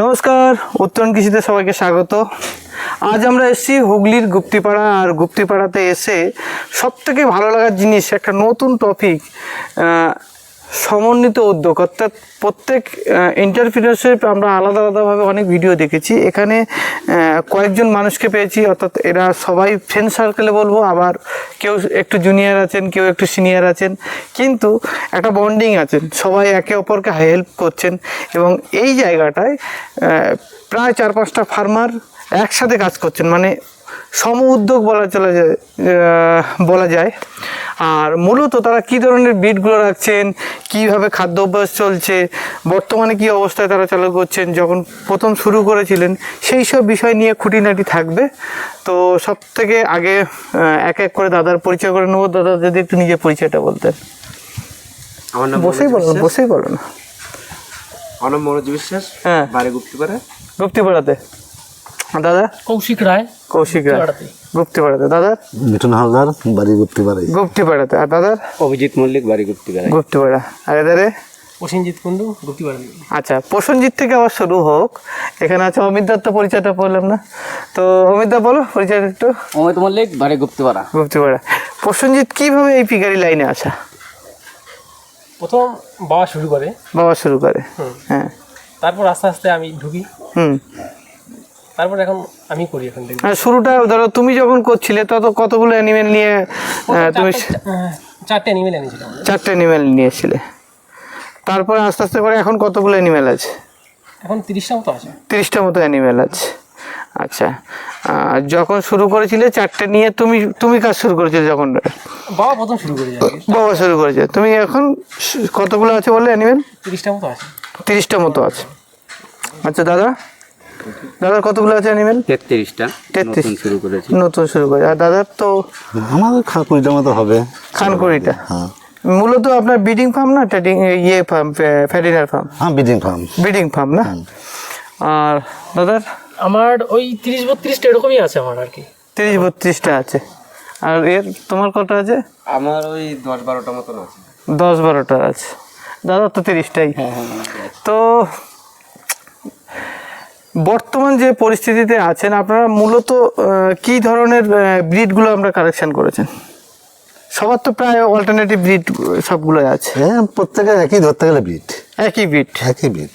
নমস্কার, উত্তরণ কৃষিতে সবাইকে স্বাগত। আজ আমরা এসেছি হুগলির গুপ্তিপাড়া। আর গুপ্তিপাড়াতে এসে সবথেকে ভালো লাগার জিনিস একটা নতুন টপিক, সমন্বিত উদ্যোগ, অর্থাৎ প্রত্যেক এন্টারপ্রিনারশিপ আমরা আলাদা আলাদাভাবে অনেক ভিডিও দেখেছি। এখানে কয়েকজন মানুষকে পেয়েছি, অর্থাৎ এরা সবাই ফ্রেন্ড সার্কেলে বলবো, আবার কেউ একটু জুনিয়র আছেন, কেউ একটু সিনিয়র আছেন, কিন্তু একটা বন্ডিং আছেন, সবাই একে অপরকে হেল্প করছেন। এবং এই জায়গাটায় প্রায় 4-5টা ফার্মার একসাথে কাজ করছেন, মানে সম উদ্যোগ বলা যায়। আর মূলত তারা কী ধরনের ব্রিডগুলো রাখছেন, কীভাবে খাদ্য অভ্যাস চলছে, বর্তমানে কী অবস্থায় তারা চালু করছেন, যখন প্রথম শুরু করেছিলেন, সেই সব বিষয় নিয়ে খুঁটিনাটি থাকবে। তো সব থেকে আগে এক এক করে দাদার পরিচয় করে নেবো। দাদা, যদি একটু নিজের পরিচয়টা বলতেন। আমার নাম বসেই বলো না। আমার নাম মনোজ বিশ্বাস। হ্যাঁ, বাড়ি গুপ্তিপাড়াতে। দাদা? কৌশিক রায়, গুপ্তিপাড়াতে। দাদা? মিঠুন হালদার, বাড়ি গুপ্তিপাড়াতে। আর দাদার? অভিজিৎ মল্লিক, বাড়ি গুপ্তিপাড়া। আর এদারে? প্রসেনজিৎ কুন্ডু, গুপ্তিপাড়া। আচ্ছা, প্রসেনজিৎ থেকে আবার শুরু হোক। এখানে আছে অমিত দত্ত, পরিচয়টা বললাম না তো। অমিত দা, বলো পরিচয়টা একটু। অমিত মল্লিক, বাড়ি গুপ্তিপাড়া। প্রসেনজিৎ কিভাবে এই পিকারি লাইনে আসা? প্রথম বাবা শুরু করে। হ্যাঁ, তারপর আস্তে আস্তে আমি ঢুকি। তারপর এখন আমি করি এখন থেকে। শুরুটা ধরো তুমি যখন করছিলে তত কতগুলো অ্যানিমেল নিয়ে তুমি? 4টে অ্যানিমেল এনেছিলাম। 4টে অ্যানিমেল নিয়েছিলে। তারপরে আস্তে আস্তে করে এখন কতগুলো অ্যানিমেল আছে? এখন 30টা মতো আছে। 30টা মতো অ্যানিমেল আছে। আচ্ছা, যখন শুরু করেছিলে 4টে নিয়ে তুমি কাজ শুরু করেছিলে যখন? বাবা প্রথম শুরু করেছে। বাবা শুরু করেছে। তুমি এখন কতগুলো আছে বললে অ্যানিমেল? 30টা মতো আছে। 30টা মতো আছে। আচ্ছা, দাদার কতগুলো আছে অ্যানিমেল? 33টা। 33 নতুন শুরু করে। আর দাদার তো আমাদের 20টা মতো হবে। 20টা। হ্যাঁ, মূলত আপনার ব্রিডিং ফার্ম না ফার্ম, ফ্যাটিনার ফার্ম? হ্যাঁ, ব্রিডিং ফার্ম না? আর দাদার? আমার ওই 30-32টা এরকমই আছে আমার আর কি। 30-32টা আছে। আর তোমার কটা আছে? আমার ওই 10-12টা মতন আছে। 10-12টা আছে। দাদার তো 30টাই। তো বর্তমান যে পরিস্থিতিতে আছেন আপনারা, মূলত কি ধরনের ব্রিডগুলো আমরা কালেকশন করেছেন? সবার তো প্রায় অল্টারনেটিভ ব্রিড সবগুলোই আছে। হ্যাঁ, প্রত্যেকে একই ধরতে গেলে একই ব্রিড।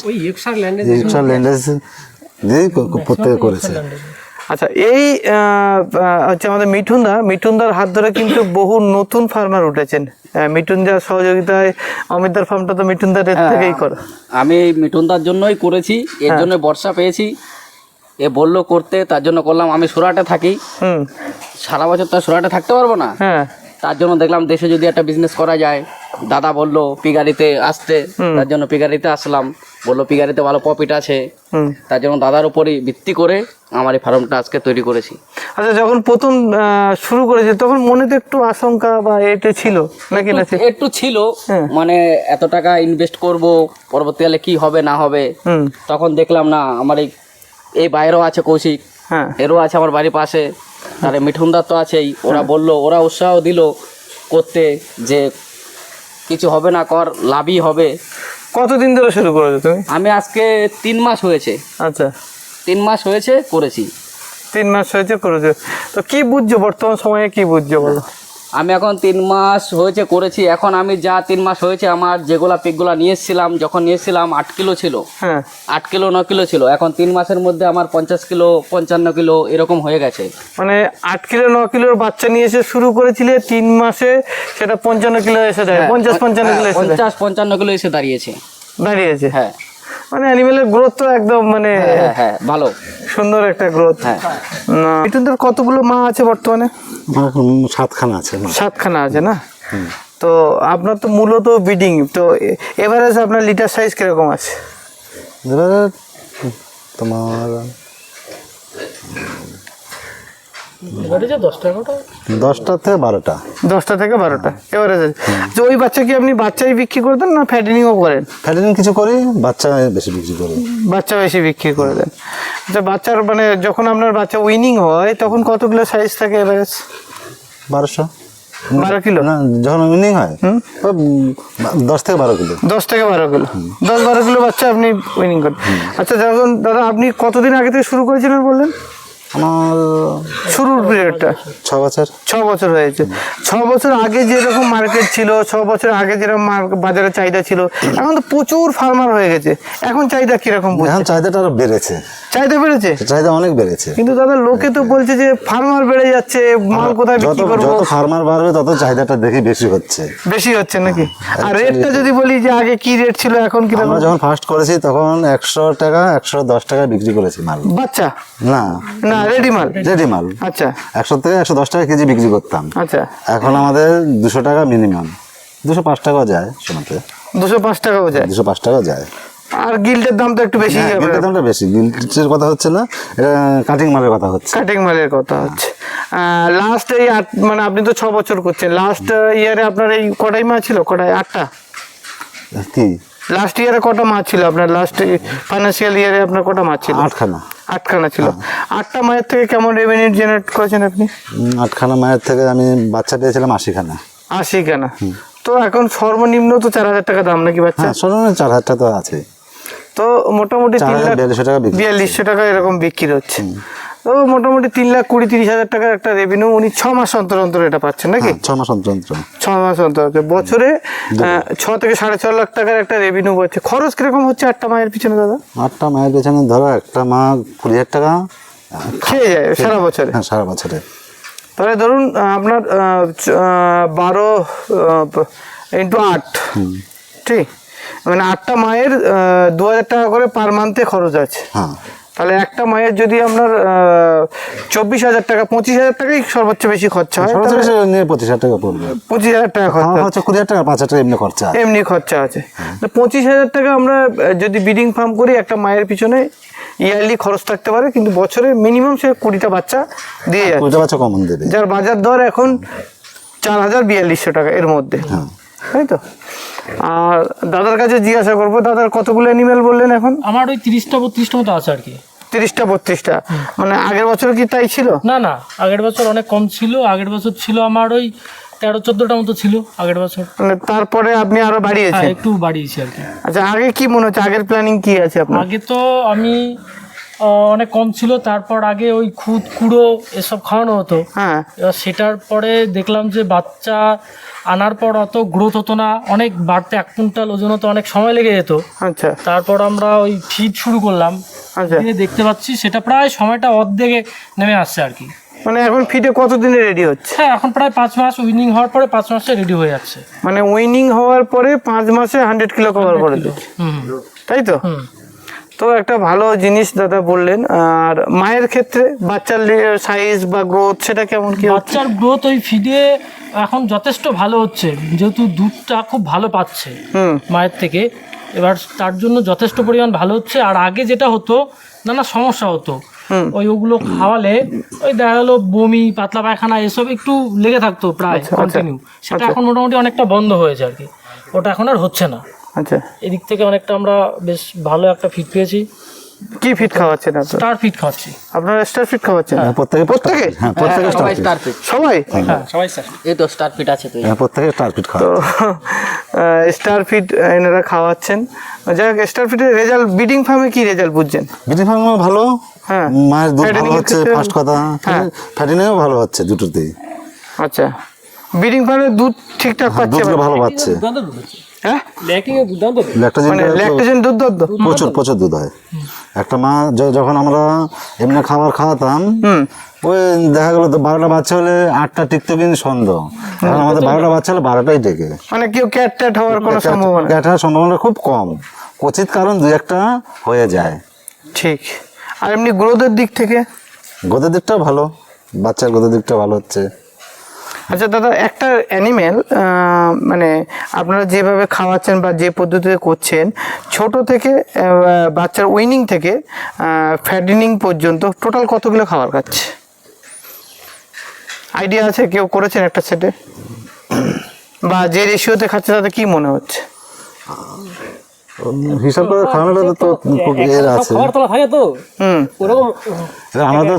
ওই এক্সট্রা ল্যান্ডেজ প্রত্যেকে করেছে। আচ্ছা, এই হচ্ছে আমাদের মিঠুনদার হাত ধরে কিন্তু বহু নতুন ফার্মার উঠেছেন। মিঠুনদার সহযোগিতায় অমিতদার ফার্মটা তো মিঠুনদার থেকেই করা। আমি এই মিঠুনদার জন্যই করেছি, এর জন্য বর্ষা পেয়েছি। এ বললো করতে, তার জন্য করলাম। আমি সুরাটে থাকি, সারা বছর তো সুরাটে থাকতে পারবো না। হ্যাঁ, তার জন্য দেখলাম দেশে যদি একটা বিজনেস করা যায়। দাদা বললো পিগারিতে আসতে, তার জন্য পিগারিতে আসলাম। বললো পিগারিতে ভালো প্রফিট আছে, তার জন্য দাদার উপরই ভিত্তি করে আমার এই ফার্মটা আজকে তৈরি করেছি। আচ্ছা, যখন প্রথম শুরু করেছে তখন মনে তো একটু আশঙ্কা বা এটা ছিল নাকি? না, একটু ছিল, মানে এত টাকা ইনভেস্ট করব, পরবর্তীকালে কি হবে না হবে। তখন দেখলাম না, আমার এই বাইরেও আছে কৌশিক, এরও আছে আমার বাড়ির পাশে, তার মিঠুনদার তো আছেই। ওরা বললো, ওরা উৎসাহ দিল করতে, যে কিছু হবে না, কর, লাভই হবে। কতদিন ধরে শুরু করেছো তুমি? আমি আজকে 3 মাস হয়েছে। আচ্ছা, 3 মাস হয়েছে করেছি। 3 মাস হয়েছে করেছো। তো কি বুঝছো বর্তমান সময়ে, কি বুঝছো বলো? আমি এখন 3 মাস হয়েছে করেছি। এখন আমি যা 3 মাস হয়েছে, আমার যেগুলা পিকগুলা নিয়ে এসেছিলাম, যখন নিয়ে এসেছিলাম 8 কিলো ছিল। 8 কিলো 9 কিলো ছিল। এখন 3 মাসের মধ্যে আমার 50 কিলো 55 কিলো এরকম হয়ে গেছে। মানে 8 কিলো 9 কিলোর বাচ্চা নিয়ে এসে শুরু করেছিলে, 3 মাসে সেটা 55 কিলো এসে দাঁড়িয়ে, 50-55 কিলো এসে 50-55 কিলো এসে দাঁড়িয়েছে। হ্যাঁ, মানে অ্যানিমেলের গ্রোথ তো একদম মানে হ্যাঁ ভালো, সুন্দর একটা গ্রোথ। মিঠুনদার কতগুলো মা আছে বর্তমানে? 7খানা আছে। 7খানা আছে না? তো আপনার তো মূলত ব্রিডিং, তো এভারেজ আপনার লিটার সাইজ কিরকম আছে? তোমার 10টা থেকে 12টা এভারেজ আছে। তো ওই বাচ্চা কি আপনি বাচ্চাই বিক্রি করে দেন না ফ্যাটেনিংও করেন? ফ্যাটেনিং কিছু করি, বাচ্চা বেশি বিক্রি করে দেন। আচ্ছা, বাচ্চার মানে যখন আপনার বাচ্চা উইনিং হয় তখন কতগুলো সাইজ থাকে এভারেজ? 1200 12 কিলো না যখন উইনিং হয় 10 থেকে 12 কিলো। 10 থেকে 12 কিলো 10-12 কিলো বাচ্চা আপনি উইনিং করেন। আচ্ছা যখন দাদা আপনি কতদিন আগে থেকে শুরু করেছিলেন বললেন? আমার শুরুর পিরিয়ডটা 6 বছর। 6 বছর হয়েছে। 6 বছর আগে যেরকম মার্কেট ছিল, 6 বছর আগে যেরকম বাজারে চাহিদা ছিল, এখন তো প্রচুর ফার্মার হয়ে গেছে। এখন চাহিদা কিরকম? এখন চাহিদাটা আরো বেড়েছে, চাহিদা বেড়েছে, চাহিদা অনেক বেড়েছে। কিন্তু দাদা লোকে তো বলছে যে ফার্মার বেড়ে যাচ্ছে, মাল কোথায় যত বিক্রি করবো? যত ফার্মার বাড়বে তত চাহিদাটা দেখি বেশি হচ্ছে। বেশি হচ্ছে নাকি? আর রেটটা যদি বলি যে আগে কি রেট ছিল এখন কি আমরা যখন ফার্স্ট করেছি তখন 100 টাকা 110 টাকা বিক্রি করেছি মাল। বাচ্চা না না রেডি মাল? রেডি মাল আচ্ছা 100 থেকে 110 টাকা কেজি বিক্রি করতাম। আচ্ছা এখন আমাদের 200 টাকা মিনিমাম, 205 টাকাও যায় শোনাতে, 205 টাকাও যায়। 205 টাকাও যায়। আর গিল্টের দাম তো একটু বেশি হ্যাঁ, গিল্টের দামটা বেশি। গিল্টের কথা হচ্ছে না, এটা কাটিং মালের কথা হচ্ছে। কাটিং মালের কথা হচ্ছে। লাস্ট এই মানে আপনি তো 6 বছর করছেন, লাস্ট ইয়ারে আপনার এই কটাই মাছ ছিল? কটাই 8টা? কি লাস্ট ইয়ারে কটা মাছ ছিল আপনার? লাস্ট ফাইন্যান্সিয়াল ইয়ারে আপনার কটা মাছ ছিল? 8খানা। 8খানা ছিল। 8টা মায়ের থেকে কেমন রেভিনিউ জেনারেট করেছেন আপনি? 8খানা মায়ের থেকে আমি বাচ্চা পেয়েছিলাম 80খানা। 80খানা। তো এখন সর্বনিম্ন তো 4000 টাকা দাম নাকি বাচ্চা? হ্যাঁ সর্বনিম্ন 4000 টাকা তো আছে। তো মোটামুটি 4200 টাকা বিক্রি। 4200 টাকা এরকম বিক্রি হচ্ছে। তো মোটামুটি 3,20,30,000 টাকার একটা রেভিনিউ উনি 6 মাস অন্তর অন্তর এটা পাচ্ছেন নাকি? 6 মাস অন্তর অন্তর। 6 মাস অন্তর অন্তর বছরে 6 থেকে 6.5 লাখ টাকার একটা রেভিনিউ হচ্ছে। খরচ কিরকম হচ্ছে 8টা মায়ের পিছনে দাদা? 8টা মায়ের পেছনে ধরো একটা মা 20,000 টাকা খেয়ে যায় সারা বছরে? হ্যাঁ সারা বছরে। তাহলে ধরুন আপনার 12 ইন্টু 8, ঠিক মানে 8টা মায়ের 2000 টাকা করে পার মান্থে খরচ আছে। হ্যাঁ তাহলে একটা মায়ের যদি আপনার 24,000 টাকা 25,000 টাকাই সর্বোচ্চ বেশি খরচা হয়, সর্বোচ্চ বেশি নিয়ে 25,000 টাকা পড়বে। 25,000 টাকা আমার খরচা হচ্ছে 20,000 টাকা 5,000 টাকা এমনি খরচা। এমনি খরচা আছে। 25,000 টাকা আমরা যদি ব্রিডিং ফার্ম করি একটা মায়ের পিছনে ইয়ারলি খরচ থাকতে পারে, কিন্তু বছরে মিনিমাম সে 20টা বাচ্চা দিয়ে যাচ্ছে, 20টা বাচ্চা কমন দেবে, যার বাজার দর এখন 4,4200 টাকা এর মধ্যে, তাই তো? আর দাদার কাছে জিজ্ঞাসা করবো, দাদার কতগুলো অ্যানিমেল বললেন এখন? আমার ওই 30টা-32টা মতো আছে আর কি। 30টা-32টা, মানে আগের বছর কি তাই ছিল? না না, আগের বছর অনেক কম ছিল। আগের বছর ছিল আমার ওই 13-14টা মতো ছিল আগের বছর। মানে তারপরে আপনি আরো বাড়িয়েছেন? একটু বাড়িয়েছি আর কি। আচ্ছা আগে কি মনে হচ্ছে, আগের প্ল্যানিং কি আছে আপনার? আগে তো আমি অনেক কম ছিল, তারপর আগে ওই খুদ কুড়ো এসব খাওয়ানো হতো। হ্যাঁ, এবার সেটার পরে দেখলাম যে বাচ্চা আনার পর অত গ্রোথ হতো না, অনেক বাড়তে 1 কুইন্টাল ওজন হতো, অনেক সময় লেগে যেত। আচ্ছা তারপর আমরা ওই ফিড শুরু করলাম। আচ্ছা, দেখতে পাচ্ছি সেটা প্রায় সময়টা অর্ধেকে নেমে আসছে আর কি। মানে এখন ফিডে কতদিনে রেডি হচ্ছে? হ্যাঁ, এখন প্রায় 5 মাস উইনিং হওয়ার পরে 5 মাসে রেডি হয়ে যাচ্ছে। মানে উইনিং হওয়ার পরে 5 মাসে 100 কিলো কভার করে দিচ্ছে, তাই তো? তো একটা ভালো জিনিস দাদা বললেন। আর মায়ের ক্ষেত্রে বাচ্চার সাইজ বা গ্রোথ সেটা কেমন কি? বাচ্চার গ্রোথ ওই ফিডে এখন যথেষ্ট ভালো হচ্ছে, যেহেতু দুধটা খুব ভালো পাচ্ছে মায়ের থেকে, এবার তার জন্য যথেষ্ট পরিমাণ ভালো হচ্ছে। আর আগে যেটা হতো, নানা সমস্যা হতো, ওগুলো খাওয়ালে ওই দেখা গেলো বমি, পাতলা পায়খানা এসব একটু লেগে থাকতো প্রায় কন্টিনিউ। সেটা এখন মোটামুটি অনেকটা বন্ধ হয়েছে আর কি, ওটা এখন আর হচ্ছে না। আচ্ছা, এদিক থেকে অনেকটা আমরা বেশ ভালো একটা ফিড পেয়েছি। কি ফিড খাওয়াচ্ছেন আপনারা? স্টার ফিড খাওয়াচ্ছি। আপনারা স্টার ফিড খাওয়াচ্ছেন? প্রত্যেকে প্রত্যেকে? হ্যাঁ প্রত্যেকে সবাই স্টার ফিড। সবাই? হ্যাঁ, সবাই স্টার। এই তো স্টার ফিড আছে তো। হ্যাঁ প্রত্যেকে স্টার ফিড খাওয়া। তো স্টার ফিড এনারা খাওয়াচ্ছেন। যাই হোক, স্টার ফিডের রেজাল্ট ব্রিডিং ফার্মে কি রেজাল্ট বুঝছেন? ব্রিডিং ফার্ম ভালো, হ্যাঁ মায়ের দুধ ভালো Fattening এর হচ্ছে, ক্ষেত্রে- ফার্স্ট কথা। ফ্যাটিনেও ভালো হচ্ছে দুটোতেই। আচ্ছা, ব্রিডিং ফার্মে দুধ ঠিকঠাক পাচ্ছে? দুধগুলো ভালো পাচ্ছে। দুর্দান্ত দুধ হচ্ছে। হ্যাঁ, ল্যাকিং এ দুর্দান্ত দুধ। মানে ল্যাকটেশন দুধ প্রচুর প্রচুর দুধ হয়। একটা মা যখন আমরা এমনি খাবার খাওয়াতাম, ওই দেখা গেলো তো 12টা বাচ্চা হলে 8টা টিকতো, কিন্তু সন্দেহ। এখন আমাদের 12টা বাচ্চা হলে 12টাই টেকে। মানে কেউ ক্যাট ট্যাট হওয়ার কোনো সম্ভাবনা? ক্যাট হওয়ার সম্ভাবনা খুব কম, কচিত কারণ 2-1টা হয়ে যায়। ঠিক। আর এমনি গ্রোথের দিক থেকে? গোদের দিকটাও ভালো, বাচ্চার গোদের দিকটা ভালো হচ্ছে। আচ্ছা দাদা, একটা অ্যানিমেল মানে আপনারা যেভাবে খাওয়াচ্ছেন বা যে পদ্ধতিতে করছেন, ছোট থেকে বাচ্চার উইনিং থেকে ফ্যাটেনিং পর্যন্ত টোটাল কতগুলো খাবার খাচ্ছে আইডিয়া আছে? কেউ করেছেন একটা সেটে? বা যে রেশিওতে খাচ্ছে তাতে কি মনে হচ্ছে? হিসাব করে খাওয়ানোটা তো খুব এর আছে। খাবার তোলা থাকে তো ওরকম আমরা তো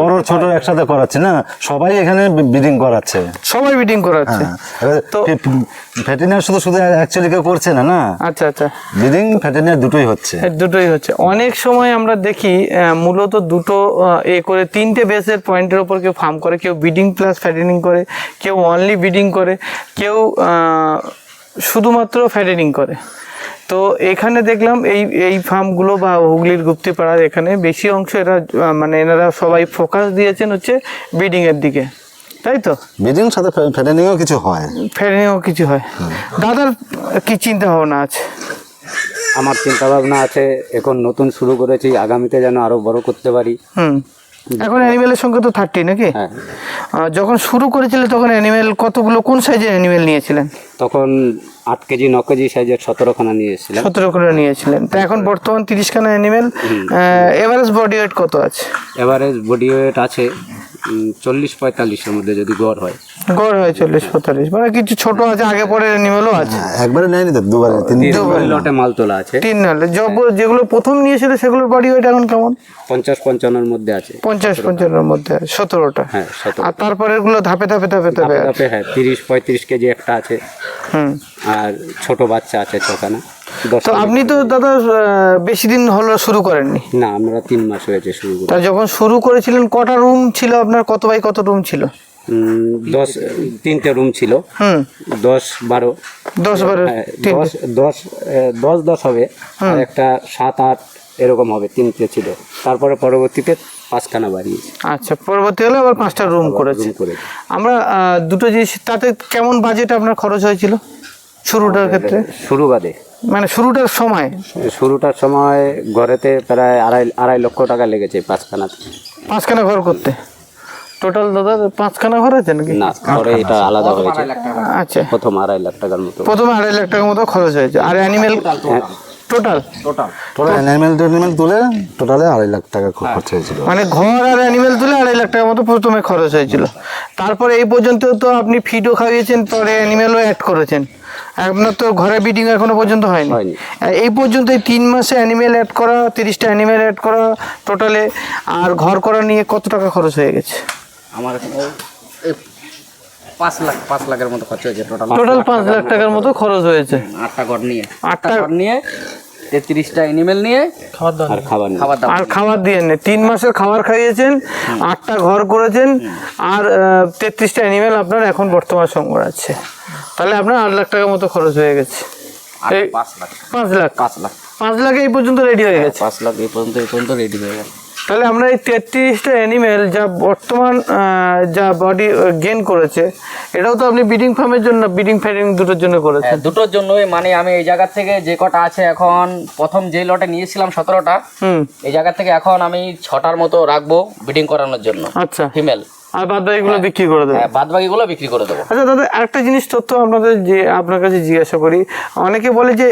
বড় ছোট একসাথে করাচ্ছি না, সবাই এখানে ব্রিডিং করাচ্ছে। সবাই ব্রিডিং করাচ্ছে। তো ভেটেরিনারি শুধু শুধু অ্যাকচুয়ালি কেউ করছে না, না আচ্ছা আচ্ছা, ব্রিডিং ভেটেরিনারি দুটোই হচ্ছে। দুটোই হচ্ছে। অনেক সময় আমরা দেখি মূলত দুটো এ করে 3টে বেসের পয়েন্টের ওপর কেউ ফার্ম করে, কেউ ব্রিডিং প্লাস ফ্যাটেনিং করে, কেউ অনলি ব্রিডিং করে, কেউ শুধুমাত্র ফ্যাটেনিং করে। তো এখানে দেখলাম এই ফার্মগুলো বা হুগলির গুপ্তিপাড়ার এখানে বেশি অংশ এরা মানে এনারা সবাই ফোকাস দিয়েছেন হচ্ছে ব্রিডিংয়ের দিকে, তাই তো? ব্রিডিং সাথে ফ্যাটেনিংও কিছু হয়, ফ্যাটেনিংও কিছু হয়। দাদার কি চিন্তা ভাবনা আছে? আমার চিন্তা ভাবনা আছে, এখন নতুন শুরু করেছি, আগামীতে যেন আরো বড় করতে পারি। এখন অ্যানিমেলের সংখ্যা তো 30 নাকি? হ্যাঁ। যখন শুরু করেছিলে তখন অ্যানিমেল কতগুলো, কোন সাইজের অ্যানিমেল নিয়েছিলেন? তখন 8 কেজি 9 কেজি সাইজের 17খানা নিয়েছিলাম। 17 করে নিয়েছিলেন। তো এখন বর্তমান 30খানা অ্যানিমেল। এভারেজ বডি ওয়েট কত আছে? এভারেজ বডি ওয়েট আছে 40-45-এর মধ্যে যদি গড় হয়। গড় হয় 40-45, মানে কিছু ছোট আছে, আগে পরে অ্যানিমেলও আছে। একবারে নেয়নি তো, দুবারে তিন লটে মাল তোলা আছে। 3 নালে যেগুলো প্রথম নিয়েছিল সেগুলোর বডি ওয়েট এখন কেমন? 50-55-এর মধ্যে আছে। 50-55-এর মধ্যে 17টা। হ্যাঁ 17। আর তারপরে এগুলো ধাপে ধাপে ধাপে ধাপে তারপরে হ্যাঁ 30-35 কেজি একটা আছে। হুম। আর ছোট বাচ্চা আছে 6খানা। তো আপনি তো দাদা বেশি দিন হলো শুরু করেননি? না, আমরা 3 মাস হয়েছে শুরু করে। তা যখন শুরু করেছিলেন কটা রুম ছিল আপনার, কত বাই কত রুম ছিল? 3টে রুম ছিল। 10-12 10 হবে, আর একটা 7-8 এরকম হবে, 3টে ছিল। তারপরে পরবর্তীতে 5খানা বাড়িয়েছি। আচ্ছা, পরবর্তী হলে আবার 5টা রুম করেছি। আমরা দুটো জিনিস, তাতে কেমন বাজেট আপনার খরচ হয়েছিল শুরুটার ক্ষেত্রে? শুরু বাদে মানে শুরুটার সময় ঘরেতে প্রায় 2.5 লক্ষ টাকা লেগেছে 5খানা ঘর করতে। টোটাল দাদা 5খানা ঘর আছে নাকি? না, ঘরে এটা আলাদা হয়েছে। আচ্ছা, প্রথম 2.5 লাখ টাকার মতো। প্রথমে 2.5 লাখ টাকার মতো খরচ হয়েছে। আর অ্যানিমেল টোটাল অ্যানিমেল তুলে টোটালে 2.5 লাখ টাকা খরচ হয়েছিল। মানে ঘর আর অ্যানিমেল তুলে 2.5 লাখ টাকার মতো প্রথমে খরচ হয়েছিল। তারপরে এই পর্যন্ত তো আপনি ফিডও খাইয়েছেন, পরে অ্যানিমেলও অ্যাড করেছেন। আপনার তো ঘরে ব্রিডিং এখনো পর্যন্ত হয়নি। এই পর্যন্ত এই 3 মাসে অ্যানিমেল অ্যাড করা, 30টা অ্যানিমেল অ্যাড করা টোটালে, আর ঘর করা নিয়ে কত টাকা খরচ হয়ে গেছে? আমার এখানে 5 লাখের মতো খরচ হয়েছে টোটাল। 5 লাখ টাকার মতো খরচ হয়েছে 8টা ঘর নিয়ে, 8টা ঘর নিয়ে 33টা অ্যানিমেল নিয়ে আর খাবার দিয়ে 3 মাসের খাবার খাইয়েছেন, 8টা ঘর করেছেন, আর 33টা অ্যানিমেল আপনার এখন বর্তমান সংগ্রহ আছে। তাহলে আপনার 8 লাখ টাকার মতো খরচ হয়ে গেছে। 5 লাখ এই পর্যন্ত রেডি হয়ে গেছে। 5 লাখ এই পর্যন্ত রেডি হয়ে গেছে। তাহলে আমরা এই 33টা অ্যানিমেল যা বর্তমান যা বডি গেইন করেছে, এটাও তো আপনি ব্রিডিং ফার্মের জন্য, ব্রিডিং ফ্যাটেনিং দুটোর জন্য করেছেন? দুটোর জন্যই। মানে আমি এই জায়গা থেকে যে কটা আছে এখন, প্রথম যে লটে নিয়েছিলাম 17টা, এই জায়গা থেকে এখন আমি 6টার মতো রাখবো ব্রিডিং করানোর জন্য। আচ্ছা, ফিমেল। আর বাদ বাকিগুলো বিক্রি করে দেবো? বাদ বাকিগুলো বিক্রি করে দেবো। আচ্ছা দাদা, আরেকটা জিনিস তথ্য আপনার কাছে জিজ্ঞাসা করি। অনেকে বলে যে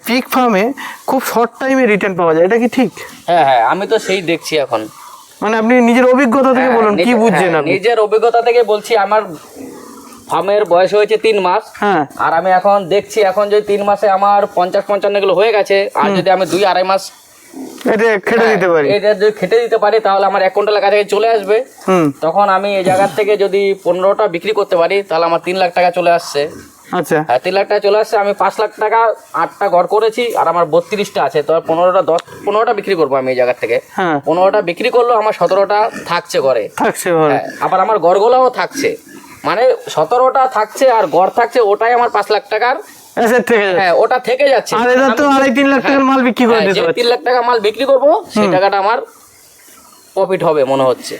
পিগ ফার্মে খুব শর্ট টাইমে রিটার্ন পাওয়া যায়, এটা কি ঠিক? হ্যাঁ, আমি তো সেই দেখছি এখন। মানে আপনি নিজের অভিজ্ঞতা থেকে বলুন, কি বুঝছেন আপনি? নিজের অভিজ্ঞতা থেকে বলছি। আমার ফার্মের বয়স হয়েছে 3 মাস। হ্যাঁ, আর আমি এখন দেখছি, এখন যদি 3 মাসে আমার 50-55 এগুলো হয়ে গেছে, আর যদি আমি 2-2.5 মাস এটা খেটে দিতে পারি, এটা যদি খেটে দিতে পারি, তাহলে আমার 1 কুইন্টালের কাছাকাছি চলে আসবে। তখন আমি এই জায়গা থেকে যদি 15টা বিক্রি করতে পারি, তাহলে আমার 3 লাখ টাকা চলে আসছে। আচ্ছা, হ্যাঁ, 3 লাখ টাকা চলে আসছে। আমি 5 লাখ টাকা 8টা ঘর করেছি, আর আমার 32টা আছে। তো 15টা বিক্রি করবো আমি এই জায়গা থেকে। 15টা বিক্রি করলেও আমার 17টা থাকছে ঘরে। আবার আমার ঘরগুলোও থাকছে, মানে 17টা থাকছে আর ঘর থাকছে, ওটাই আমার 5 লাখ টাকার। হ্যাঁ, ওটা থেকে যাচ্ছে। আর এটা তো 2.5-3 লাখ টাকার মাল বিক্রি করে দিতে পারছি। 3 লাখ টাকা মাল বিক্রি করবো, সেই টাকাটা আমার প্রফিট হবে মনে হচ্ছে।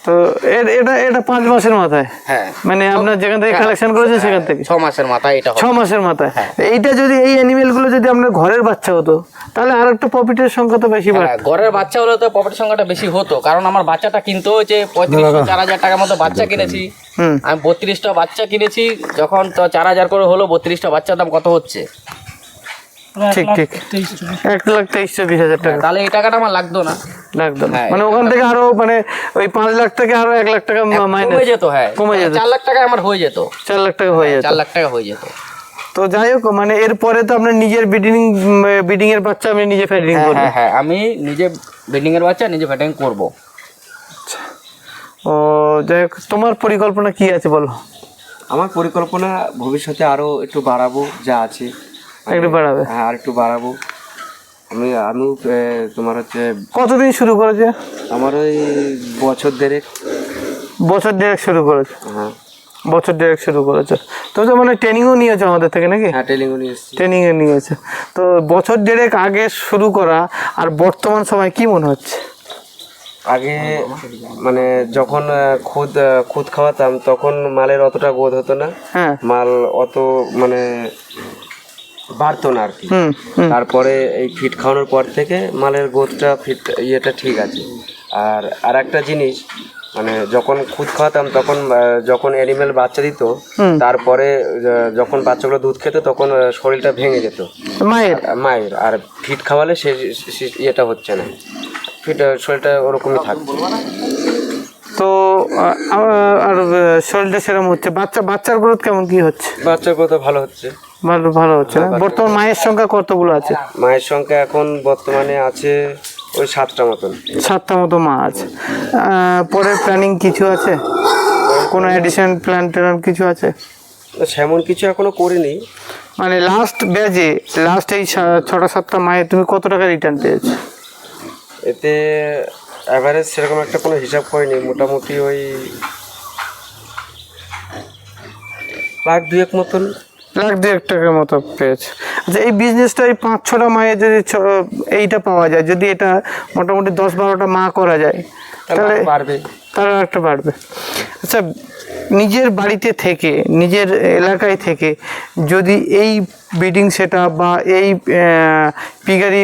তো এটা 5 মাসের মাথায়? হ্যাঁ, মানে আপনার যেখান থেকে কালেকশন করেছেন সেখান থেকে 6 মাসের মাথায় এটা 6 মাসের মাথায়। এইটা যদি, এই অ্যানিমেলগুলো যদি আপনার ঘরের বাচ্চা হতো, তাহলে আর একটা প্রফিটের সংখ্যা তো বেশি বাড়তো। ঘরের বাচ্চা হলে তো প্রফিটের সংখ্যাটা বেশি হতো, কারণ আমার বাচ্চাটা কিনতে হয়েছে 3500-4000 টাকার মতো বাচ্চা কিনেছি আমি। 32টা বাচ্চা কিনেছি যখন, তো 4000 করে হলো। 32টা বাচ্চার দাম কত হচ্ছে? ঠিক 1,23,000 টাকা। তাহলে এই টাকাটা আমার লাগতো না। মানে ওখান থেকে আরো, মানে ওই 5 লাখ থেকে আরো 1 লাখ টাকা মাইনাস কমে যেত। হ্যাঁ, কমে যেত। 4 লাখ টাকা আমার হয়ে যেত। 4 লাখ টাকা হয়ে যেত। 4 লাখ টাকা হয়ে যেত। তো যাই হোক, মানে এরপরে তো আপনার নিজের ব্রিডিং এর বাচ্চা আপনি নিজে ফ্যাটেনিং হ্যাঁ করবেন। হ্যাঁ হ্যাঁ, আমি নিজে ব্রিডিং এর বাচ্চা নিজে ফ্যাটিং করব। ও যাই হোক, তোমার পরিকল্পনা কি আছে বলো? আমার পরিকল্পনা ভবিষ্যতে আরো একটু বাড়াবো, যা আছে একটু বাড়াবে? হ্যাঁ, আর একটু বাড়াবো। আমিও তোমার হচ্ছে কতদিন শুরু করেছে? আমার ওই বছর দেড়েক। বছর দেড়েক শুরু করেছে? হ্যাঁ বছর দেড়েক শুরু করেছে। তুমি তো মানে ট্রেনিংও নিয়েছো আমাদের থেকে নাকি? হ্যাঁ, টেলিংও নিয়ে এসেছি। ট্রেনিংয়ে নিয়েছে। তো বছর দেড়েক আগে শুরু করা আর বর্তমান সময় কি মনে হচ্ছে? আগে মানে যখন খুদ খাওয়াতাম তখন মালের অতটা গোদ হতো না, হ্যাঁ। মাল অত মানে বাড়তো না আর কি। তারপরে এই ফিট খাওয়ানোর পর থেকে মালের গোদটা ইয়েটা ঠিক আছে। আর একটা জিনিস, মানে যখন খুদ খাওয়াতাম তখন যখন অ্যানিমেল বাচ্চা দিত, তারপরে যখন বাচ্চাগুলো দুধ খেত তখন শরীরটা ভেঙে যেত মায়ের। আর ফিট খাওয়ালে ইয়েটা হচ্ছে না, শরীরটা ওরকমই থাকছে। তো আর শরীরটা সেরকম হচ্ছে। বাচ্চার গ্রোথ কেমন কি হচ্ছে? বাচ্চার কথা ভালো হচ্ছে। ভালো হচ্ছে না? বর্তমান মায়ের সংখ্যা কতগুলো আছে? মায়ের সংখ্যা এখন বর্তমানে আছে ওই 7টা মতন। 7টা মতো মা আছে। পরে প্ল্যানিং কিছু আছে? কোনো অ্যাডিশন প্ল্যান কিছু আছে? সেমন কিছু এখনো করিনি। মানে লাস্ট ব্যাচে এই 6টা-7টা মায়ের তুমি কত টাকা রিটার্ন পেয়েছো? এতে অ্যাভারেজ সেরকম একটা কোনো হিসাব করিনি, মোটামুটি ওই 1,02,000 মতন। 1,02,000 টাকার মতো পেয়েছে। আচ্ছা, এই বিজনেসটা এই 5-6টা মায়ের যদি এইটা পাওয়া যায়, যদি এটা মোটামুটি 10-12টা মা করা যায় তাহলে তারা একটা বাড়বে। আচ্ছা, নিজের বাড়িতে থেকে নিজের এলাকায় থেকে যদি এই ব্রিডিং সেটআপ বা এই পিগারি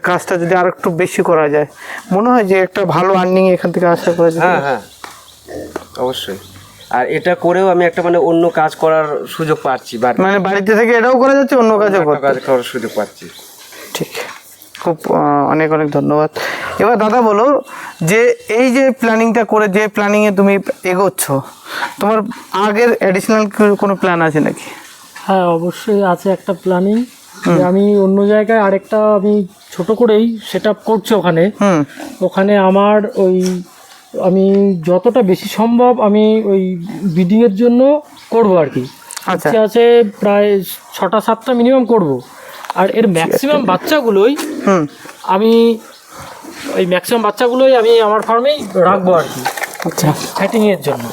কাজটা যদি আর একটু বেশি করা যায়, মনে হয় যে একটা ভালো আর্নিং এখান থেকে আশা করা যায়। হ্যাঁ হ্যাঁ, অবশ্যই। আর এটা করেও আমি একটা মানে অন্য কাজ করার সুযোগ পাচ্ছি, মানে বাড়িতে থেকে এটাও করা যাচ্ছে, অন্য কাজও করার সুযোগ পাচ্ছি। ঠিক, খুব অনেক ধন্যবাদ। এবার দাদা বলো যে এই যে প্ল্যানিংটা করে, যে প্ল্যানিংয়ে তুমি এগোচ্ছ, তোমার আগের অ্যাডিশনাল কোনো প্ল্যান আছে নাকি? হ্যাঁ, অবশ্যই আছে একটা প্ল্যানিং। আমি অন্য জায়গায় আরেকটা আমি ছোট করেই সেট আপ করছি ওখানে। ওখানে আমার আমি যতটা বেশি সম্ভব আমি ওই ব্রিডিংয়ের জন্য করব আর কি। আচ্ছা, আছে প্রায় 6টা-7টা মিনিমাম করব। আর এর ম্যাক্সিমাম বাচ্চাগুলোই আমি আমার ফার্মেই রাখবো আর কি। আচ্ছা, ফ্যাটিংয়ের জন্য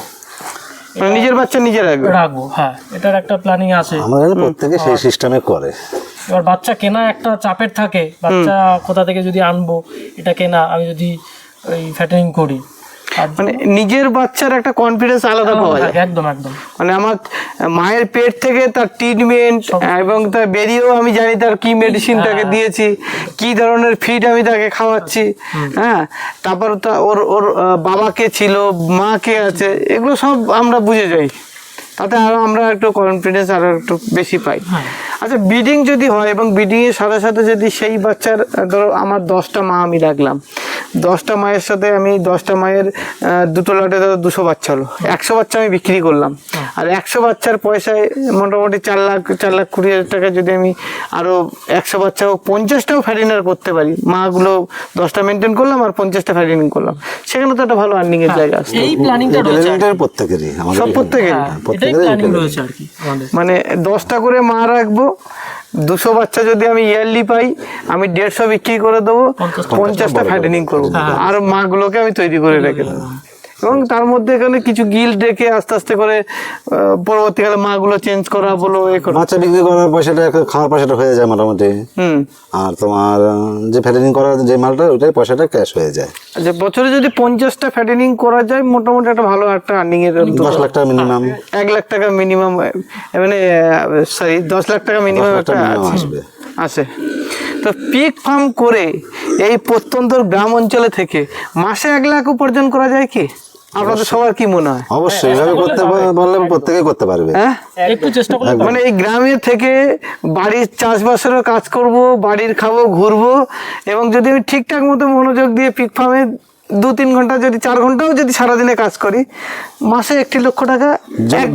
নিজের বাচ্চা নিজে রাখবো। হ্যাঁ, এটার একটা প্ল্যানিং আছে। আমাদের প্রত্যেকে সেই সিস্টেমে করে। এবার বাচ্চা কেনা একটা চাপের থাকে, বাচ্চা কোথা থেকে যদি আনবো, এটা কেনা, আমি যদি ওই ফ্যাটেনিং করি, মানে নিজের বাচ্চার একটা কনফিডেন্স আলাদা পাওয়া যায়। একদম। মানে আমার মায়ের পেট থেকে তার ট্রিটমেন্ট এবং তার বেরিয়েও আমি জানি তার কি মেডিসিন তাকে দিয়েছি, কি ধরনের ফিড আমি তাকে খাওয়াচ্ছি। হ্যাঁ, তারপর ওর বাবা কে ছিল, মা কে আছে, এগুলো সব আমরা বুঝে যাই। তাতে আরও আমরা একটু কনফিডেন্স আরও একটু বেশি পাই। আচ্ছা, ব্রিডিং যদি হয় এবং ব্রিডিংয়ের সাথে সাথে যদি সেই বাচ্চার, ধরো আমার 10টা মা আমি রাখলাম, 10টা মায়ের সাথে আমি 10টা মায়ের 2টো লটে ধরো 200 বাচ্চা হলো, 100 বাচ্চা আমি বিক্রি করলাম। আর 100 বাচ্চার পয়সায় মোটামুটি 4,20,000 টাকা যদি আমি আরও 100 বাচ্চা হোক 50টাও ফ্যাটিনার করতে পারি, মাগুলো 10টা মেনটেন করলাম আর 50টা ফ্যাটিনিং করলাম, সেখানে তো একটা ভালো আর্নিংয়ের জায়গা আছে। এই প্ল্যানিংটা প্রত্যেকেরই সব প্রত্যেকেরই রয়েছে আর কি। মানে 10টা করে মা রাখবো, 200 বাচ্চা যদি আমি ইয়ারলি পাই, আমি 150 বিক্রি করে দেবো, 50টা ফ্যাটেনিং করবো, আর মাগুলোকে আমি তৈরি করে রেখে দেবো। এবং তার মধ্যে এখানে কিছু গিল্ড রেখে আস্তে আস্তে করে পরবর্তীকালে মাগুলো চেঞ্জ করা বলো, বাচ্চা বিক্রি করার পয়সাটা, খাওয়ার পয়সাটা হয়ে যায় মোটামুটি। আর তোমার যে ফ্যাটেনিং করার যে মালটা, ওইটাই পয়সাটা ক্যাশ হয়ে যায়। আচ্ছা, বছরে যদি 50টা ফ্যাটেনিং করা যায়, মোটামুটি একটা ভালো একটা আর্নিং এর 10 লাখ টাকা মিনিমাম, 1 লাখ টাকা মিনিমাম, মানে 10 লাখ টাকা মিনিমাম একটা আসে। তো পিক ফার্ম করে এই প্রত্যন্ত গ্রাম অঞ্চলে থেকে মাসে 1 লাখ উপার্জন করা যায় কি? আপনাদের সবার কি মনে হয়? অবশ্যই এভাবে করতে বললে প্রত্যেকেই করতে পারবে। হ্যাঁ, একটু চেষ্টা করলে মানে এই গ্রামে থেকে বাড়ির চাষবাসেরও কাজ করব, বাড়ির খাবো, ঘুরবো, এবং যদি আমি ঠিকঠাক মতো মনোযোগ দিয়ে পিক ফার্মে 2-3 ঘন্টা যদি 4 ঘন্টাও যদি সারাদিনে কাজ করি, মাসে 1 লক্ষ টাকা।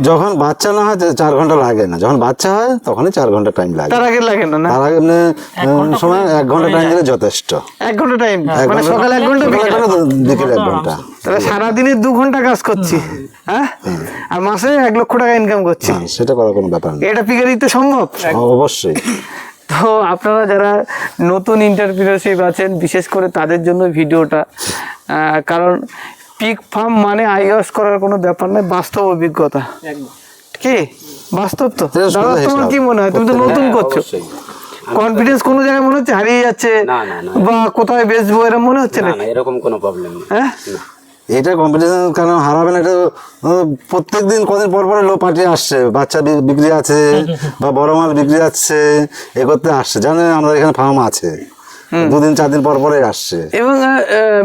যখন বাচ্চা না হয় 4 ঘন্টা লাগে না, যখন বাচ্চা হয় তখনই 4 ঘন্টা টাইম লাগে। তার আগে লাগে না? তার আগে সময় 1 ঘন্টা টাইম দিলে যথেষ্ট। 1 ঘন্টা টাইম, মানে সকালে 1 ঘন্টা, বিকেলে 1 ঘন্টা। তাহলে সারাদিনে 2 ঘন্টা কাজ করছি, হ্যাঁ, আর মাসে 1 লক্ষ টাকা ইনকাম করছি। সেটা করার কোনো ব্যাপার নেই, এটা পিকারিতে সম্ভব? অবশ্যই। তো আপনারা যারা নতুন এন্টারপ্রেনারশিপ আছেন, বিশেষ করে তাদের জন্য ভিডিওটা, কারণ পিক ফার্ম মানে আইওয়াস করার কোনো ব্যাপার নয়, বাস্তব অভিজ্ঞতা। কি বাস্তব? তো দাদা তোমার কি মনে হয়? তুমি তো নতুন করছো, কনফিডেন্স কোনো জায়গায় মনে হচ্ছে হারিয়ে যাচ্ছে বা কোথায় বেচবো এরকম মনে হচ্ছে না? এরকম কোনো প্রবলেম নেই। হ্যাঁ, এটা কম্পিটিশন কারণ হারাবে না, এটা প্রত্যেকদিন কদিন পর পরে লো পার্টি আসছে, বাচ্চা বিক্রি আছে বা বড় মাল বিক্রি আছে, এ করতে আসছে। জানেন আমাদের এখানে ফার্ম আছে, 2-4 দিন পর পরে আসছে। এবং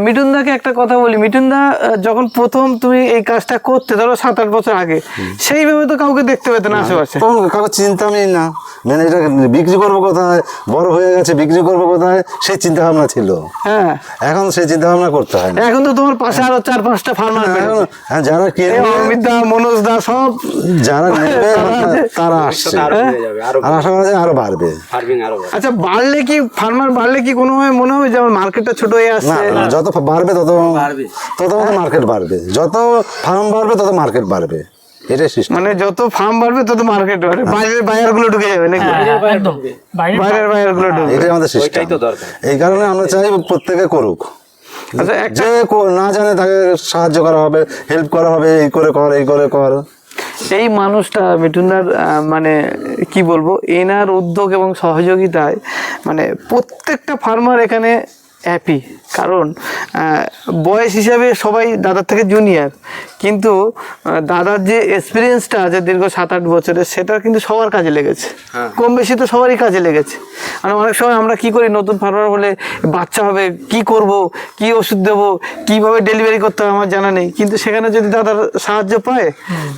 মিঠুনদাকে একটা কথা বলি, মিঠুনদা যখন প্রথম তুমি এই কাজটা করতে, ধরো 7-8 বছর আগে, সেইভাবে তো কাউকে দেখতে পেতে না আশেপাশে, তখন কাউকে চিন্তামই না, মানে এটা বিক্রি করবো কোথায়, বড় হয়ে গেছে বিক্রি করবো কোথায়, সেই চিন্তা ভাবনা ছিল। হ্যাঁ, এখন সেই চিন্তা ভাবনা করতে হয় না। এখন তো তোমার পাশে আরো 4-5টা ফার্মার, হ্যাঁ, যারা অমিত দা, মনোজ দা, সব যারা নেবে তারা আসছে, আর আশা করা যায় আরো বাড়বে। আচ্ছা, বাড়লে কি ফার্মার বাড়লে কি কোনো মনে হবে যে আমার মার্কেটটা ছোট হয়ে না, আসছে? যত বাড়বে তত মার্কেট বাড়বে, যত ফার্ম বাড়বে তত মার্কেট বাড়বে, এটাই সিস্টেম। মানে যত ফার্ম বাড়বে তত মার্কেট বাড়বে, বাইরের বায়ার গুলো ঢুকে যাবে নাকি? একদম বাইরের বায়ার গুলো ঢুকবে, এটাই আমাদের সিস্টেম। এই কারণে আমরা চাই প্রত্যেকে করুক। আচ্ছা, যে না জানে তাকে সাহায্য করা হবে, হেল্প করা হবে, এই করে কর, এই করে কর। এই মানুষটা মিঠুনদার মানে কি বলবো, এনার উদ্যোগ এবং সহযোগিতায় মানে প্রত্যেকটা ফার্মার এখানে হ্যাপি। কারণ বয়স হিসাবে সবাই দাদার থেকে জুনিয়র, কিন্তু দাদার যে এক্সপিরিয়েন্সটা আছে দীর্ঘ 7-8 বছরের, সেটা কিন্তু সবার কাজে লেগেছে, কম বেশি তো সবারই কাজে লেগেছে। মানে অনেক সময় আমরা কি করি, নতুন ফার্মার হলে বাচ্চা হবে, কি করব, কি ওষুধ দেবো, কিভাবে ডেলিভারি করতে হবে আমার জানা নেই, কিন্তু সেখানে যদি দাদার সাহায্য পায়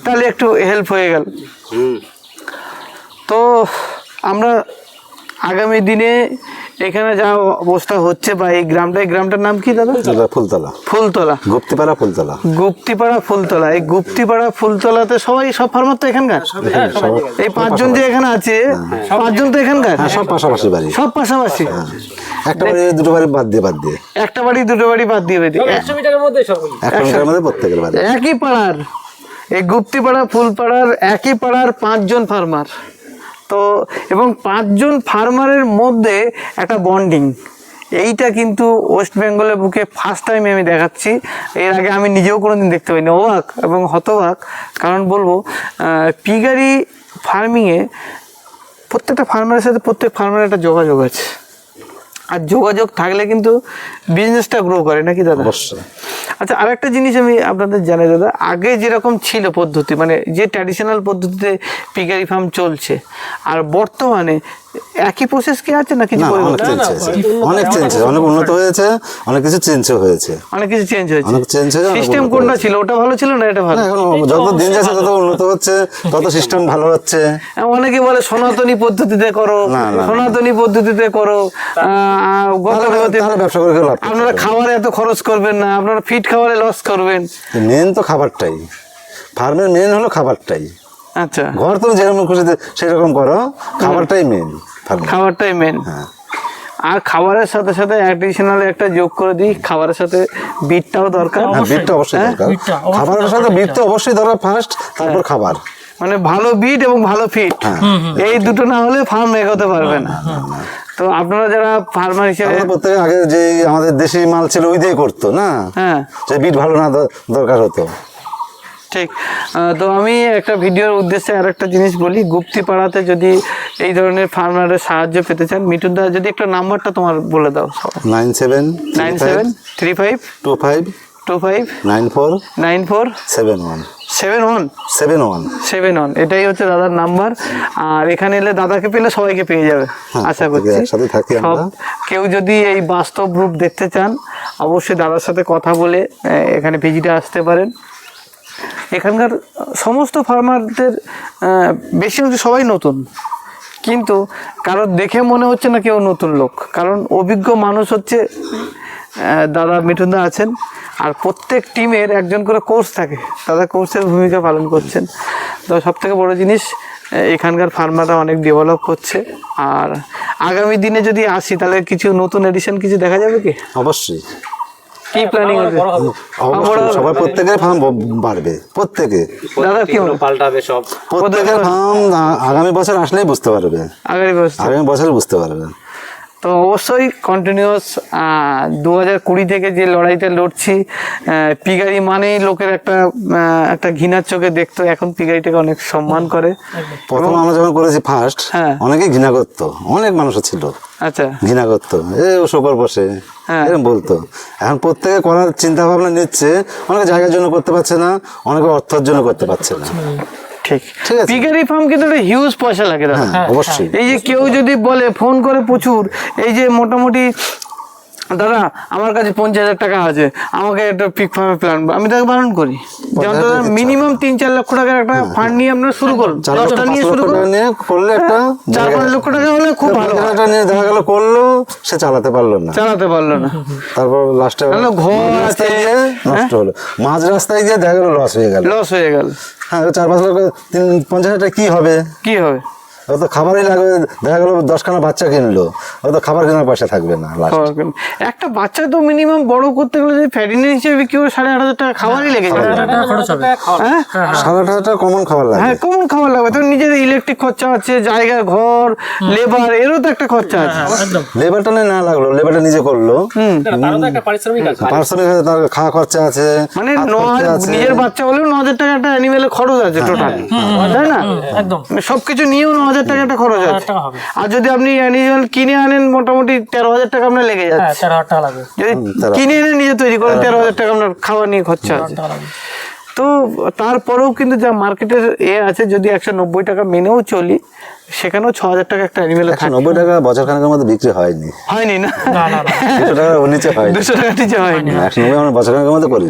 তাহলে একটু হেল্প হয়ে গেল। তো আমরা আগামী দিনে এখানে যা অবস্থা হচ্ছে বা এই গ্রামটার নাম কি দাদা? ফুলতলা। ফুলতলা, গুপ্তিপাড়া ফুলতলা। গুপ্তিপাড়া ফুলতলা। এই গুপ্তিপাড়া ফুলতলাতে সব ফার্মার তো এখানকার? এই 5 জন যে এখানে আছে, 5 জন তো এখানকার? সব পাশাপাশি বাড়ি, সব পাশাপাশি, একটা বাড়ি 2টো বাড়ি বাদ দিয়ে একটা বাড়ি 2টো বাড়ি বাদ দিয়ে 100 মিটারের মধ্যে সব 100 মিটারের মধ্যে প্রত্যেকের বাড়ি। একই পাড়ার, এই গুপ্তিপাড়া ফুলপাড়ার একই পাড়ার 5 জন ফার্মার। তো এবং 5 জন ফার্মারের মধ্যে একটা বন্ডিং, এইটা কিন্তু ওয়েস্ট বেঙ্গলের বুকে ফার্স্ট টাইম আমি দেখাচ্ছি। এর আগে আমি নিজেও কোনোদিন দেখতে পাইনি, অবাক এবং হতবাক। কারণ বলবো পিগারি ফার্মিংয়ে প্রত্যেকটা ফার্মারের সাথে প্রত্যেক ফার্মারের একটা যোগাযোগ আছে, আর যোগাযোগ থাকলে কিন্তু বিজনেসটা গ্রো করে, নাকি দাদা? অবশ্যই। আচ্ছা, আরেকটা জিনিস আমি আপনাদের জানাই দাদা, আগে যেরকম ছিল পদ্ধতি, মানে যে ট্র্যাডিশনাল পদ্ধতিতে পিগারি ফার্ম চলছে, আর বর্তমানে একই প্রসেস কি আছে না কিছু অনেক চেঞ্জ হয়েছে, অনেক উন্নত হয়েছে, অনেক কিছু চেঞ্জও হয়েছে, অনেক কিছু চেঞ্জ হয়েছে। অনেক চেঞ্জ হয়েছে। সিস্টেম কোনটা ছিল, ওটা ভালো ছিল না এটা ভালো? এখন যত দিন যাচ্ছে তত উন্নত হচ্ছে, তত সিস্টেম ভালো হচ্ছে। অনেকে বলে সনাতনী পদ্ধতিতে করো, সনাতনী পদ্ধতিতে করো, ব্যবসা করে লাভ। আপনারা খাবারে এত খরচ করবেন না, আপনারা ফিট খাবারে লস করবেন। মেন তো খাবারটাই, ফার্মের মেন হলো খাবারটাই। আচ্ছা, ঘর তুমি যেরকম খুশি সেরকম করো, খাবারটাই মেন, খাবারটাই মেন। আর খাবারের সাথে সাথে অ্যাডিশনাল একটা যোগ করে দিই, খাবারের সাথে বিটটাও দরকার। বিটটা অবশ্যই দরকার, খাবারের সাথে বিট তো অবশ্যই দরকার ফার্স্ট, তারপর খাবার। মানে ভালো বিট এবং ভালো ফিট, এই দুটো না হলে ফার্ম এগোতে পারবে না। তো আপনারা যারা ফার্মার হিসেবে, প্রত্যেকে আগে যে আমাদের দেশি মাল ছিল ওই দিয়ে করতো না, হ্যাঁ, যে বিট ভালো না দরকার হতো। ঠিক। তো আমি একটা ভিডিওর উদ্দেশ্যে আর একটা জিনিস বলি, গুপ্তিপাড়াতে যদি এই ধরনের ফার্মারের সাহায্য পেতে চান, মিঠুনদা যদি একটা নাম্বারটা তোমার বলে দাও। 9735259471 এটাই হচ্ছে দাদার নাম্বার। আর এখানে এলে দাদাকে পেলে সবাইকে পেয়ে যাবে আশা করছি। সব কেউ যদি এই বাস্তব রূপ দেখতে চান, অবশ্যই দাদার সাথে কথা বলে এখানে ভিজিটে আসতে পারেন। এখানকার সমস্ত ফার্মারদের বেশি অংশ সবাই নতুন, কিন্তু কারো দেখে মনে হচ্ছে না কেউ নতুন লোক, কারণ অভিজ্ঞ মানুষ হচ্ছে দাদা মিঠুনদা আছেন। আর প্রত্যেক টিমের একজন করে কোচ থাকে, তারা কোচের ভূমিকা পালন করছেন। তো সবথেকে বড় জিনিস এখানকার ফার্মাররা অনেক ডেভেলপ করছে। আর আগামী দিনে যদি আসি তাহলে কিছু নতুন এডিশন কিছু দেখা যাবে কি? অবশ্যই কি প্ল্যানিং আছে? অবশ্যই সবার প্রত্যেকের ফার্ম বাড়বে, প্রত্যেকে দাদা কি মনে হয়? পাল্টাবে সব। প্রত্যেকের ফার্ম আগামী বছর আসলেই বুঝতে পারবে, আগামী বছর বুঝতে পারবে। তো অবশ্যই কন্টিনিউয়াস 2020 থেকে যে লড়াইটা লড়ছি, পিগারি মানেই লোকের একটা ঘৃণার চোখে দেখতো, এখন পিগারিটাকে অনেক সম্মান করে। প্রথম আমরা যখন করেছি ফার্স্ট, অনেকেই ঘৃণা করতো, অনেক মানুষ ছিল আচ্ছা ঘৃণা করতো, ও শোকর বসে এরকম বলতো। এখন প্রত্যেকে করার চিন্তা ভাবনা নিচ্ছে, অনেকে জায়গার জন্য করতে পারছে না, অনেকে অর্থের জন্য করতে পারছে না। ঠিক ঠিক আছে। পিগারি ফার্ম কিন্তু একটা হিউজ পয়সা লাগে দাদা। অবশ্যই এই যে কেউ যদি বলে ফোন করে প্রচুর, এই যে মোটামুটি দাদা আমার কাছে 50,000 টাকা আছে, আমাকে একটা পিক ফার্মে প্ল্যান, আমি তাকে বারণ করি মিনিমাম 3-4 লক্ষ টাকার একটা ফান্ড নিয়ে আপনারা শুরু করুন। 10টা নিয়ে শুরু করুন, করলে একটা 4-5 লক্ষ টাকা হলে খুব ভালো। দেখা গেল করলো, সে চালাতে পারলো না, তারপর লাস্টে ঘর আছে নষ্ট হলো, মাঝ রাস্তায় গিয়ে দেখা গেল লস হয়ে গেল। হ্যাঁ, 4-5 লক্ষ 50,000 টাকা কি হবে? ও তো খাবারই লাগবে, দেখা গেল 10খানা বাচ্চা কিনলো, ও তো খাবার কেনার পয়সা থাকবে না। একটা বাচ্চা তো মিনিমাম বড় করতে গেলে যদি ফ্যাটিনে হিসেবে বিক্রি করে 8,500 টাকা খাবারই লেগে যাবে। 8,500 টাকা কমন খাবার লাগবে। হ্যাঁ, কমন খাবার লাগবে। তো নিজের ইলেকট্রিক খরচা আছে, জায়গা, ঘর, লেবার, এরও তো একটা খরচা আছে। লেবারটা না লাগলো, লেবারটা নিজে করলো, পারিশ্রমিক আছে, তার খাওয়া খরচা আছে, মানে নিজের বাচ্চা হলেও 9,000 টাকা একটা অ্যানিমেলে খরচ আছে টোটাল, তাই না? একদম সবকিছু নিয়েও 9,000 টাকা একটা খরচ আছে। আর যদি আপনি অ্যানিমেল কিনে আনেন মোটামুটি 13,000 টাকা আপনার লেগে যাচ্ছে। 13,000 টাকা লাগবে। যদি কিনে এনে নিজে তৈরি করেন 13,000 টাকা আপনার খাওয়া নিয়ে খরচা আছে। তো তারপরেও কিন্তু যা মার্কেটের আছে, যদি 190 টাকা মেনেও চলি, সেখানেও 6,000 টাকা একটা অ্যানিমেল। 190 টাকা বছর খানেকের মধ্যে বিক্রি হয়নি না 200 টাকার নিচে হয়নি, 200 টাকা নিচে হয়নি। 190 আমরা বছর খানেকের মধ্যে করি।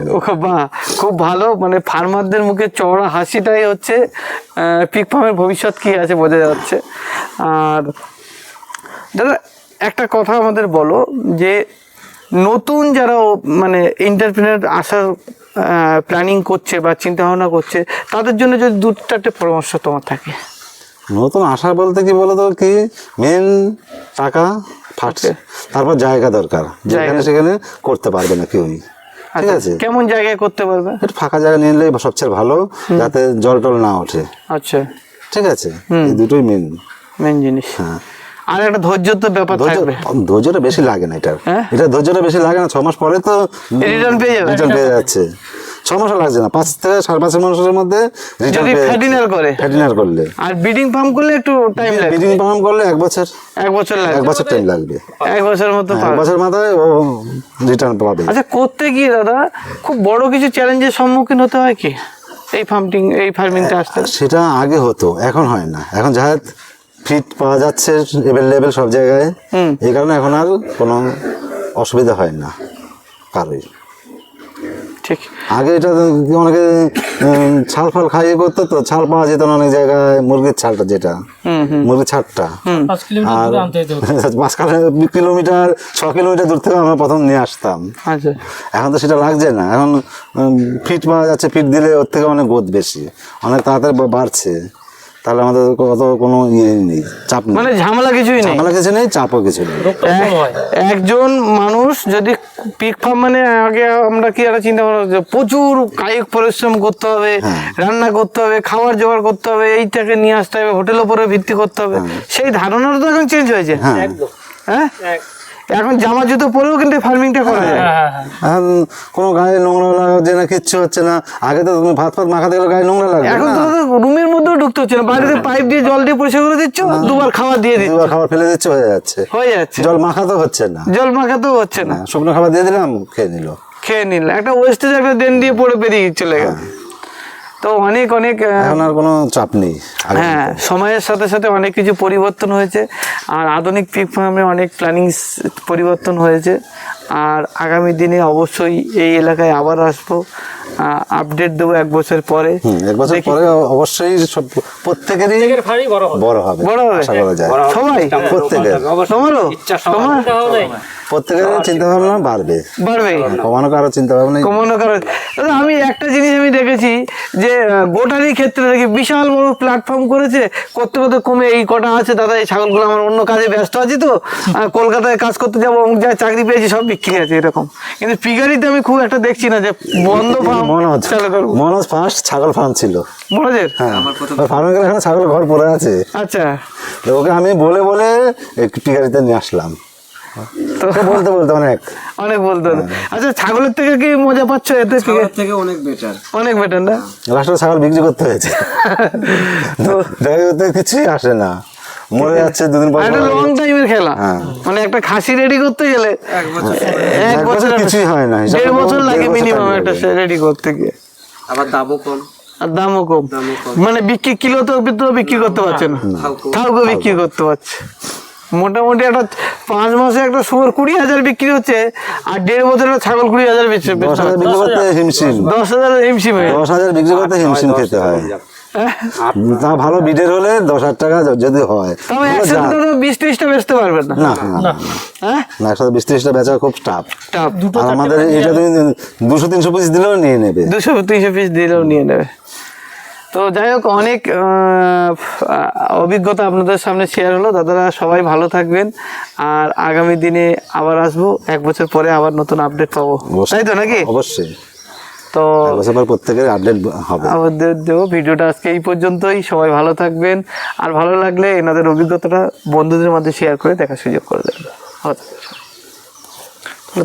খুব ভালো, মানে ফার্মারদের মুখে চওড়া হাসিটাই হচ্ছে পিক ফার্মের ভবিষ্যৎ কি আছে বোঝা যাচ্ছে। আর দাদা একটা কথা আমাদের বলো, যে নতুন যারা মানে এন্টারপ্রেনার আসার প্ল্যানিং করছে বা চিন্তা ভাবনা করছে, তাদের জন্য যদি 2-4টে পরামর্শ তোমার থাকে। নতুন আশা বলতে কি বলতো, কি মেন টাকা ফার্স্ট, তারপর জায়গা দরকার, যেখানে সেখানে করতে পারবে না কেউই। ঠিক আছে, কেমন জায়গায় করতে পারবে? একটু ফাঁকা জায়গা নিলে সবচেয়ে ভালো, যাতে জল টল না ওঠে। আচ্ছা, ঠিক আছে, এই দুটোই মেন জিনিস। হ্যাঁ, আর একটা ধৈর্য তো ব্যাপার থাকবে। ধৈর্যটা বেশি লাগে না, এটা ধৈর্যটা বেশি লাগে না। 6 মাস পরে তো রিটার্ন পেয়ে যাচ্ছে। 6 মাসও লাগছে না, 5 থেকে 5.5 মাসের মধ্যে যদি ফ্যাটিনার করলে। আর ব্রিডিং ফার্ম করলে একটু টাইম লাগবে। ব্রিডিং ফার্ম করলে 1 বছর লাগবে, 1 বছর টাইম লাগবে। 1 বছরের মতো, 1 বছর মাথায় ও রিটার্ন পাবে। আচ্ছা, করতে গিয়ে দাদা খুব বড় কিছু চ্যালেঞ্জের সম্মুখীন হতে হয় কি এই ফার্মিংটা আসতে? সেটা আগে হতো, এখন হয় না। এখন যা ফিট পাওয়া যাচ্ছে এভেলেবেল সব জায়গায়, এই কারণে এখন আর কোনো অসুবিধা হয় না কারোই। ঠিক, আগে এটা অনেকে ছাল ফাল খাইয়ে করতো, তো ছাল পাওয়া যেত না অনেক জায়গায়, মুরগির ছালটা, যেটা মুরগির ছাড়টা, 5 কিলোমিটার দূরে আনতে হতো। 5 কিলোমিটার 6 কিলোমিটার দূর থেকে আমরা প্রথম নিয়ে আসতাম। আচ্ছা, এখন তো সেটা লাগছে না, এখন ফিট পাওয়া যাচ্ছে, ফিট দিলে ওর থেকে অনেক গোদ বেশি, অনেক তাড়াতাড়ি বাড়ছে। তাহলে আমাদের কোনো নেই, চাপ নেই, মানে ঝামেলা কিছুই নেই, চাপও কিছু নেই। একজন মানুষ যদি পিক ফার্ম, মানে আগে আমরা কি একটা চিন্তা ভাবনা, প্রচুর কায়িক পরিশ্রম করতে হবে, রান্না করতে হবে, খাবার জোগাড় করতে হবে, এইটাকে নিয়ে আসতে হবে, হোটেলের উপরে ভিত্তি করতে হবে, সেই ধারণাটা তো এখন চেঞ্জ হয়েছে। হ্যাঁ, এখন জামা জুতো পরেও কিন্তু ফার্মিংটা করা যায়। এখন কোনো গায়ে নোংরা লাগছে না, কিচ্ছু হচ্ছে না। আগে তো তুমি ভাত মাখাতে গেলে গায়ে নোংরা লাগবে, এখন তো রুমের মধ্যেও ঢুকতে হচ্ছে না, বাইরে পাইপ দিয়ে জল দিয়ে পরিষ্কার করে দিচ্ছ, 2বার খাবার দিয়ে দিচ্ছ, 2বার খাবার ফেলে দিচ্ছে, হয়ে যাচ্ছে। জল মাখাতেও হচ্ছে না, শুকনো খাবার দিয়ে দিলাম, খেয়ে নিল, একটা ওয়েস্টেজ একটা দেন দিয়ে পড়ে বেরিয়ে চলে গেল। তো অনেক এখন আর কোনো চাপ নেই। হ্যাঁ, সময়ের সাথে সাথে অনেক কিছু পরিবর্তন হয়েছে, আর আধুনিক পিক ফার্মে অনেক প্ল্যানিং পরিবর্তন হয়েছে। আর আগামী দিনে অবশ্যই এই এলাকায় আবার আসবো, আপডেট দেবো 1 বছর পরে। এক বছর পরে অবশ্যই সব প্রত্যেকেরই ফাড়ি বড় হবে। বড় হবে, বড় হবে? আশা করা যায়। সবাই? প্রত্যেকের তোমারও? তোমার? প্রত্যেকের চিন্তা ভাবনা বাড়বে, বাড়বে। কমানো কারো চিন্তা ভাবনা কমানো কারণ দাদা আমি একটা জিনিস আমি দেখেছি যে গোটারি ক্ষেত্রে দেখি বিশাল বড় প্ল্যাটফর্ম করেছে, করতে করতে কমে এই কটা আছে দাদা, এই ছাগলগুলো আমার অন্য কাজে ব্যস্ত আছি তো, কলকাতায় কাজ করতে যাবো, অমুক যা চাকরি পেয়েছি সব বিক্রি আছে এরকম। কিন্তু পিগারিতে আমি খুব একটা দেখছি না যে বন্ধ ফার্ম মনোজ চালু করবো। মনোজ ফার্স্ট ছাগল ফার্ম ছিল, মনোজের? হ্যাঁ ফার্মে গেলে এখন ছাগল ঘর পড়ে আছে, আচ্ছা। তো ওকে আমি বলে বলে একটু পিগারিতে নিয়ে আসলাম, তো বলতে বলতে অনেক বলতে হলো। আচ্ছা ছাগলের থেকে কি মজা পাচ্ছ এতে? থেকে অনেক বেটার, অনেক বেটার না? লাস্টে ছাগল বিক্রি করতে হয়েছে, তো কিছুই আসে না, মরে যাচ্ছে 2 দিন পর। একটা লং টাইমের খেলা, হ্যাঁ। মানে একটা খাসি রেডি করতে গেলে 1 বছর কিছুই হয় না, 1.5 বছর লাগে মিনিমাম একটা রেডি করতে গিয়ে, আবার দামও কম। আর দামও কম, মানে বিক্রি কিলো তো বিক্রি করতে পারছে না, থাউকো বিক্রি করতে পারছে। মোটামুটি একটা 5 মাসে একটা শুয়োর 20,000 বিক্রি হচ্ছে, আর 1.5 বছরে একটা ছাগল 20,000 বেচছে। 10,000 বিক্রি করতে হিমশিম, 10,000 হিমশিম হয়ে 10,000 বিক্রি করতে হিমশিম খেতে হয়। তা ভালো বিডের হলে 10,000 টাকা যদি হয়, তবে একসাথে তো 20-30টা বেচতে পারবেন না। না না হ্যাঁ না, একসাথে 20-30টা বেচা খুব টাফ। টাপ। আর আমাদের এটা তুমি 200-300 পিস দিলেও নিয়ে নেবে। 200-300 পিস দিলেও নিয়ে নেবে। তো যাই হোক অনেক অভিজ্ঞতা আপনাদের সামনে শেয়ার হলো। দাদারা সবাই ভালো থাকবেন, আর আগামী দিনে আবার আসবো, 1 বছর পরে আবার নতুন আপডেট পাবো, তাই তো নাকি? অবশ্যই তো এক বছর পর প্রত্যেকের আপডেট হবে। আমাদের দেবো। ভিডিওটা আজকে এই পর্যন্তই, সবাই ভালো থাকবেন, আর ভালো লাগলে এনাদের অভিজ্ঞতাটা বন্ধুদের মধ্যে শেয়ার করে দেখার সুযোগ করে দেবেন।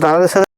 দাদাদের সাথে